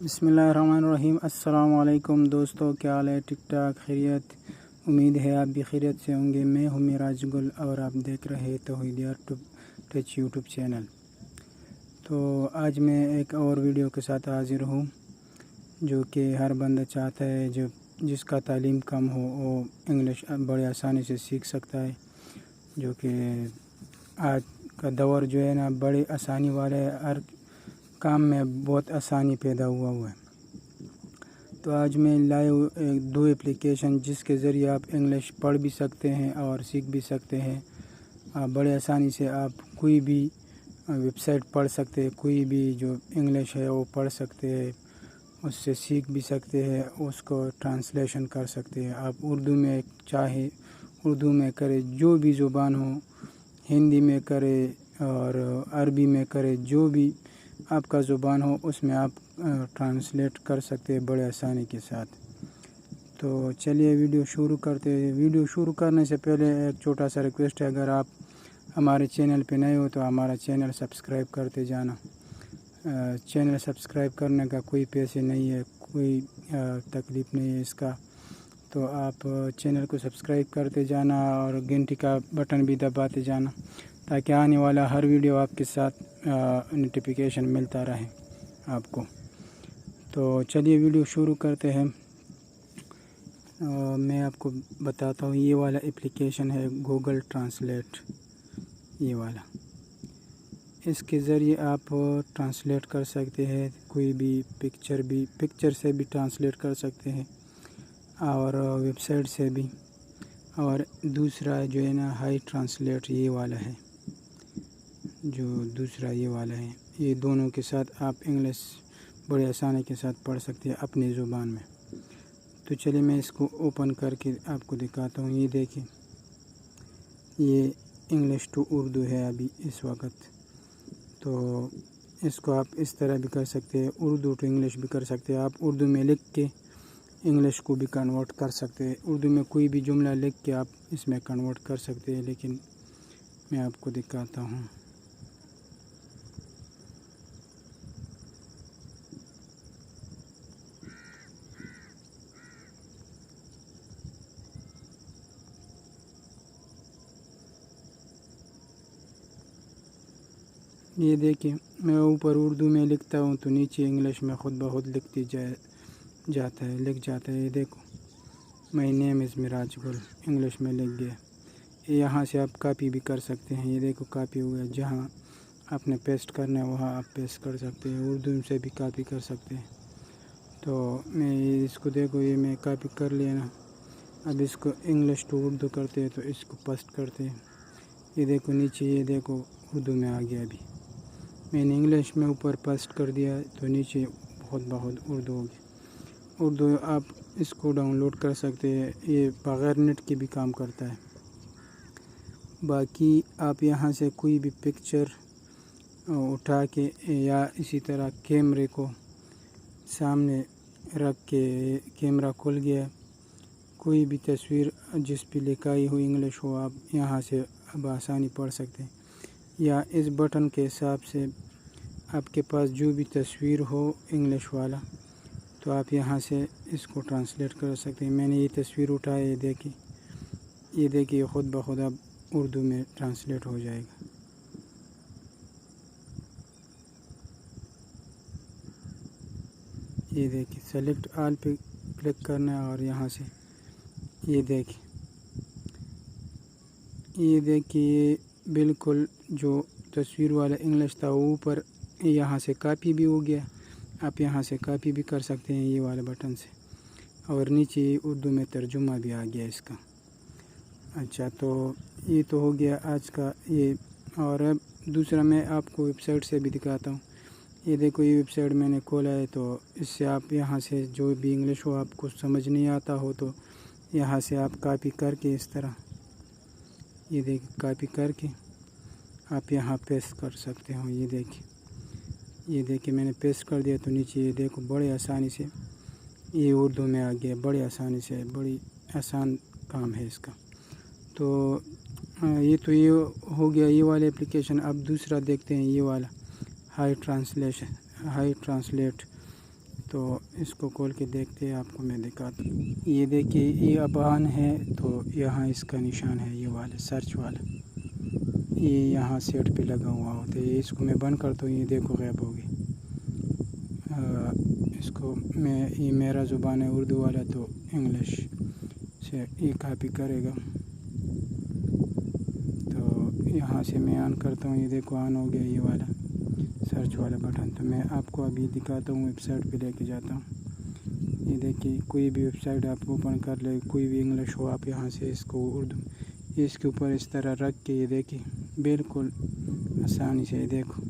بسم اللہ الرحمن الرحیم۔ السلام علیکم دوستو، کیا حال ہے؟ ٹک ٹاک خیریت؟ امید ہے آپ بھی خیریت سے ہوں گے۔ میں ہوں میراج گل اور آپ دیکھ رہے توحید ٹچ یوٹیوب چینل۔ تو آج میں ایک اور ویڈیو کے ساتھ حاضر ہوں جو کہ ہر بندہ چاہتا ہے جس کا تعلیم کم ہو وہ انگلش بڑے آسانی سے سیکھ سکتا ہے، جو کہ آج کا دور جو ہے نا بڑی آسانی والا ہے، ہر کام میں بہت آسانی پیدا ہوا ہے۔ تو آج میں لائیو دو اپلیکیشن جس کے ذریعے آپ انگلش پڑھ بھی سکتے ہیں اور سیکھ بھی سکتے ہیں۔ بڑے آسانی سے آپ کوئی بھی ویب سائٹ پڑھ سکتے ہیں، کوئی بھی جو انگلش ہے وہ پڑھ سکتے ہیں، اس سے سیکھ بھی سکتے ہیں، اس کو ٹرانسلیشن کر سکتے ہیں۔ آپ اردو میں چاہے اردو میں کرے، جو بھی زبان ہو، ہندی میں کرے اور عربی میں کرے، جو بھی آپ کا زبان ہو اس میں آپ ٹرانسلیٹ کر سکتے ہیں بڑے آسانی کے ساتھ۔ تو چلیے ویڈیو شروع کرتے ہیں۔ ویڈیو شروع کرنے سے پہلے ایک چھوٹا سا ریکویسٹ ہے، اگر آپ ہمارے چینل پہ نئے ہو تو ہمارا چینل سبسکرائب کرتے جانا۔ چینل سبسکرائب کرنے کا کوئی پیسے نہیں ہے، کوئی تکلیف نہیں ہے اس کا، تو آپ چینل کو سبسکرائب کرتے جانا اور گھنٹی کا بٹن بھی دباتے جانا تاکہ آنے والا ہر ویڈیو آپ کے ساتھ نوٹیفیکیشن ملتا رہے آپ کو۔ تو چلیے ویڈیو شروع کرتے ہیں۔ میں آپ کو بتاتا ہوں، یہ والا اپلیکیشن ہے گوگل ٹرانسلیٹ، یہ والا۔ اس کے ذریعے آپ ٹرانسلیٹ کر سکتے ہیں کوئی بھی پکچر سے بھی ٹرانسلیٹ کر سکتے ہیں اور ویب سائٹ سے بھی۔ اور دوسرا جو ہے نا ہائی ٹرانسلیٹ، یہ والا ہے جو دوسرا یہ والا ہے، یہ دونوں کے ساتھ آپ انگلش بڑے آسانی کے ساتھ پڑھ سکتے ہیں اپنی زبان میں۔ تو چلیے میں اس کو اوپن کر کے آپ کو دکھاتا ہوں۔ یہ دیکھیں، یہ انگلش ٹو اردو ہے ابھی اس وقت۔ تو اس کو آپ اس طرح بھی کر سکتے ہیں، اردو ٹو انگلش بھی کر سکتے ہیں۔ آپ اردو میں لکھ کے انگلش کو بھی کنورٹ کر سکتے ہیں، اردو میں کوئی بھی جملہ لکھ کے آپ اس میں کنورٹ کر سکتے ہیں، لیکن میں آپ کو دکھاتا ہوں۔ یہ دیکھیں، میں اوپر اردو میں لکھتا ہوں تو نیچے انگلش میں خود بخود لکھ جاتا ہے۔ یہ دیکھو، مائی نیم از میراج گل انگلش میں لکھ گیا۔ یہاں سے آپ کاپی بھی کر سکتے ہیں۔ یہ دیکھو کاپی ہو گیا، جہاں آپ نے پیسٹ کرنا ہے وہاں آپ پیسٹ کر سکتے ہیں، اردو سے بھی کاپی کر سکتے ہیں۔ تو میں اس کو دیکھو، یہ میں کاپی کر لیا نا، اب اس کو انگلش ٹو اردو کرتے ہیں تو اس کو پیسٹ کرتے ہیں۔ یہ دیکھو نیچے، یہ دیکھو اردو میں آ گیا، ابھی میں نے انگلش میں اوپر پیسٹ کر دیا تو نیچے بہت اردو ہو گیا۔ اردو آپ اس کو ڈاؤن لوڈ کر سکتے ہیں، یہ بغیر نیٹ کے بھی کام کرتا ہے۔ باقی آپ یہاں سے کوئی بھی پکچر اٹھا کے یا اسی طرح کیمرے کو سامنے رکھ کے، کیمرہ کھل گیا، کوئی بھی تصویر جس پہ لکھائی ہوئی انگلش ہو آپ یہاں سے اب آسانی پڑھ سکتے ہیں، یا اس بٹن کے حساب سے آپ کے پاس جو بھی تصویر ہو انگلش والا تو آپ یہاں سے اس کو ٹرانسلیٹ کر سکتے ہیں۔ میں نے یہ تصویر اٹھائی، یہ دیکھیں خود بخود اب اردو میں ٹرانسلیٹ ہو جائے گا۔ یہ دیکھیں، سلیکٹ آل پہ کلک کرنا ہے اور یہاں سے یہ دیکھیں یہ بالکل جو تصویر والا انگلش تھا وہ اوپر یہاں سے کاپی بھی ہو گیا۔ آپ یہاں سے کاپی بھی کر سکتے ہیں یہ والے بٹن سے، اور نیچے اردو میں ترجمہ بھی آ گیا اس کا۔ اچھا، تو یہ تو ہو گیا آج کا یہ۔ اور اب دوسرا میں آپ کو ویب سائٹ سے بھی دکھاتا ہوں۔ یہ دیکھو، یہ ویب سائٹ میں نے کھولا ہے، تو اس سے آپ یہاں سے جو بھی انگلش ہو آپ کو سمجھ نہیں آتا ہو تو یہاں سے آپ کاپی کر کے اس طرح، یہ دیکھ کاپی کر کے آپ یہاں پیسٹ کر سکتے ہو۔ یہ دیکھیں میں نے پیسٹ کر دیا تو نیچے یہ دیکھو بڑے آسانی سے یہ اردو میں آ گیا، بڑی آسانی سے، بڑی آسان کام ہے اس کا۔ تو یہ ہو گیا یہ والا اپلیکیشن۔ اب دوسرا دیکھتے ہیں، یہ والا ہائی ٹرانسلیٹ۔ تو اس کو کھول کے دیکھتے ہیں، آپ کو میں دکھاتا ہوں۔ یہ دیکھیے یہ ابان ہے، تو یہاں اس کا نشان ہے، یہ والا سرچ والا، یہ یہاں سیٹ پہ لگا ہوا ہوتا ہے۔ اس کو میں بند کرتا ہوں، یہ دیکھو غائب ہو گئی۔ اس کو یہ میرا زبان ہے اردو والا، تو انگلش سے یہ کاپی کرے گا۔ تو یہاں سے میں آن کرتا ہوں، یہ دیکھو آن ہو گیا یہ والا سرچ والا بٹن۔ تو میں آپ کو ابھی دکھاتا ہوں، ویب سائٹ پہ لے کے جاتا ہوں۔ یہ دیکھیے کوئی بھی ویب سائٹ آپ اوپن کر لے، کوئی بھی انگلش ہو، آپ یہاں سے اس کو اردو اس کے اوپر اس طرح رکھ کے، یہ دیکھیے بالکل آسانی سے، یہ دیکھو،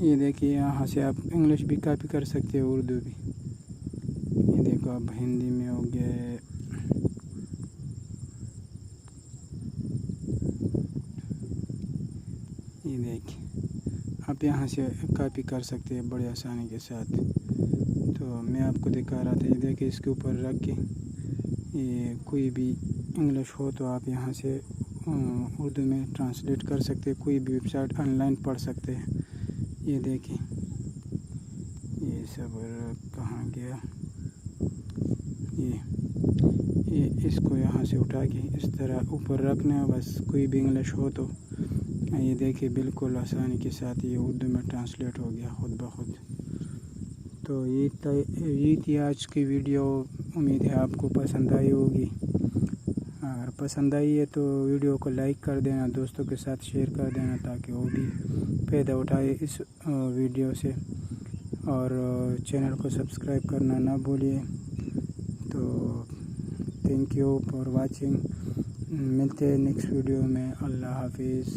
یہ دیکھیے یہاں سے آپ انگلش بھی کاپی کر سکتے ہو، اردو بھی۔ یہ دیکھو اب ہندی میں ہو گیا، یہ دیکھیے آپ یہاں سے کاپی کر سکتے ہیں بڑی آسانی کے ساتھ۔ تو میں آپ کو دکھا رہا تھا، یہ دیکھیے اس کے اوپر رکھ کے، یہ کوئی بھی انگلش ہو تو آپ یہاں سے اردو میں ٹرانسلیٹ کر سکتے ہیں، کوئی بھی ویب سائٹ آن لائن پڑھ سکتے ہیں۔ یہ دیکھیں یہ سب کہاں گیا، یہ اس کو یہاں سے اٹھا کے اس طرح اوپر رکھنا ہے، بس کوئی بھی انگلش ہو تو یہ دیکھیں بالکل آسانی کے ساتھ یہ اردو میں ٹرانسلیٹ ہو گیا خود بخود۔ تو یہ تھی آج کی ویڈیو، امید ہے آپ کو پسند آئی ہوگی۔ اگر پسند آئی ہے تو ویڈیو کو لائک کر دینا، دوستوں کے ساتھ شیئر کر دینا تاکہ وہ بھی فائدہ اٹھائے اس ویڈیو سے، اور چینل کو سبسکرائب کرنا نہ بھولیے۔ تو تھینک یو فار واچنگ، ملتے ہیں نیکسٹ ویڈیو میں، اللہ حافظ۔